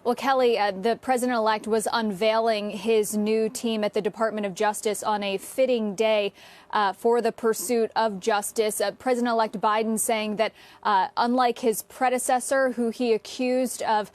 Well, Kelly, the president-elect was unveiling his new team at the Department of Justice on a fitting day for the pursuit of justice. President-elect Biden saying that unlike his predecessor, who he accused of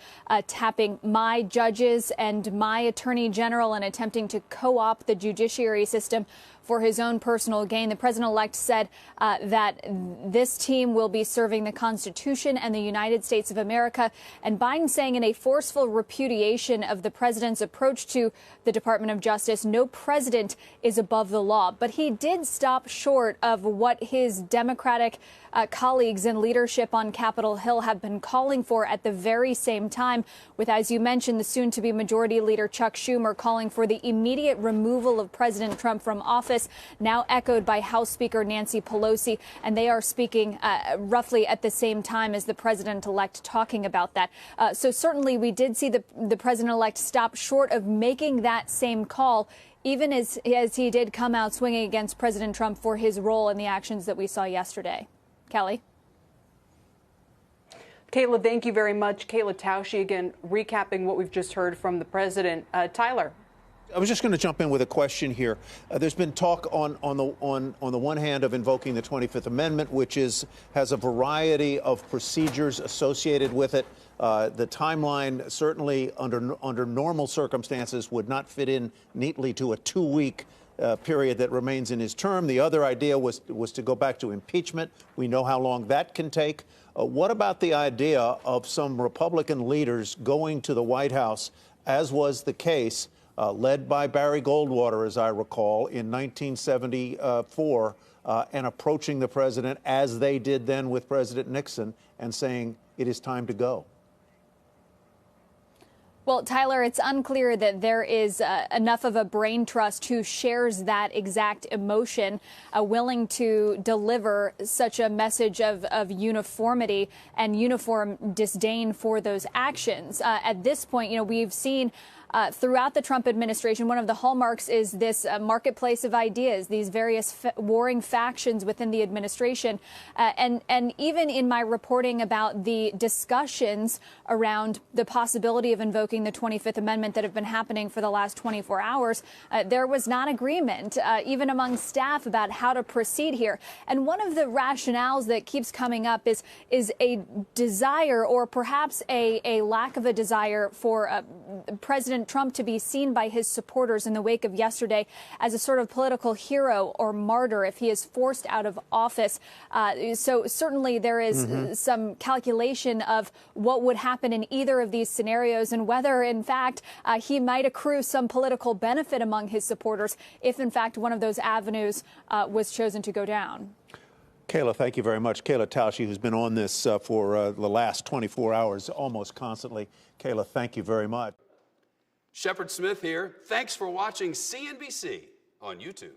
tapping my judges and my attorney general and attempting to co-opt the judiciary system for his own personal gain, the president-elect said that this team will be serving the Constitution and the United States of America. And Biden saying in a forceful repudiation of the president's approach to the Department of Justice, no president is above the law. But he did stop short of what his Democratic colleagues in leadership on Capitol Hill have been calling for at the very same time, with, as you mentioned, the soon-to-be Majority Leader Chuck Schumer calling for the immediate removal of President Trump from office, now echoed by House Speaker Nancy Pelosi. And they are speaking roughly at the same time as the president-elect talking about that. So certainly we did see the president-elect stop short of making that same call, even as he did come out swinging against President Trump for his role in the actions that we saw yesterday. Kelly? Kayla, thank you very much. Kayla Tausche, again, recapping what we've just heard from the president. Tyler. I was just going to jump in with a question here. There's been talk on the one hand of invoking the 25th Amendment, which has a variety of procedures associated with it. The timeline certainly under normal circumstances would not fit in neatly to a 2-week period that remains in his term. The other idea was to go back to impeachment. We know how long that can take. What about the idea of some Republican leaders going to the White House, as was the case, led by Barry Goldwater, as I recall, in 1974, and approaching the president, as they did then with President Nixon, and saying, it is time to go? Well, Tyler, it's unclear that there is enough of a brain trust who shares that exact emotion, willing to deliver such a message of uniformity and uniform disdain for those actions. At this point, we've seen throughout the Trump administration, one of the hallmarks is this marketplace of ideas, these various warring factions within the administration. And even in my reporting about the discussions around the possibility of invoking the 25th Amendment that have been happening for the last 24 hours, there was not agreement, even among staff, about how to proceed here. And one of the rationales that keeps coming up is a desire, or perhaps a lack of a desire, for President Trump to be seen by his supporters in the wake of yesterday as a sort of political hero or martyr if he is forced out of office. So certainly there is some calculation of what would happen in either of these scenarios, and whether, in fact, he might accrue some political benefit among his supporters if, in fact, one of those avenues was chosen to go down. Kayla, thank you very much. Kayla Tausche, who's been on this for the last 24 hours almost constantly. Kayla, thank you very much. Shepard Smith here. Thanks for watching CNBC on YouTube.